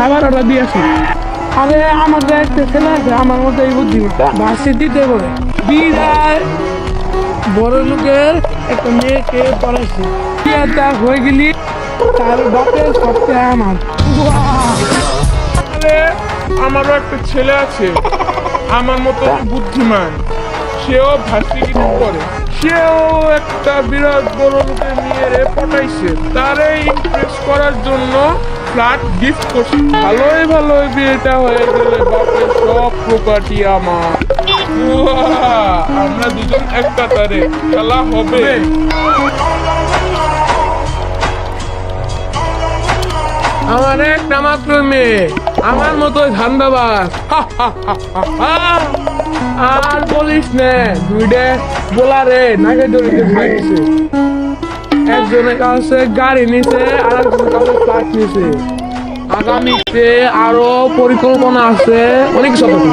খাবার অর্ডার দিয়ে আসি। আরে আমার যে একটা ছেলে আছে আমার মতো এই বুদ্ধি ভার্সিটিতে পড়ে বিদায় বড় লোকের একটা মেয়েকে পড়াইছে বিয়েটা হয়ে গেলি তার বাপের সবচেয়ে আমার। আরে আমারও একটা ছেলে আছে আমার মতো বুদ্ধিমান, সেও ভার্সিটিতে পড়ে, সেও একটা বিরাট বড় লোকের মেয়েরে পটাইছে, তারে ইমপ্রেস করার জন্য ফ্ল্যাট গিফট করছে। ভালোই বিয়েটা হয়ে গেলে বাপের সব প্রপার্টি আমার। আমরা দুজন এক কাতারে, খেলা হবে। আমার একটা মাত্র মেয়ে আমার মতো ধান্দাবাজ। আর বলিস নে দুইটা বোলারে নাকে দড়িতে ঘুরাইছে, একজনের কাছে গাড়ি নিছে আর একজনের কাছে ফ্ল্যাট নিছে। আগামীতে আরো পরিকল্পনা আছে, অনেক সতর্ক।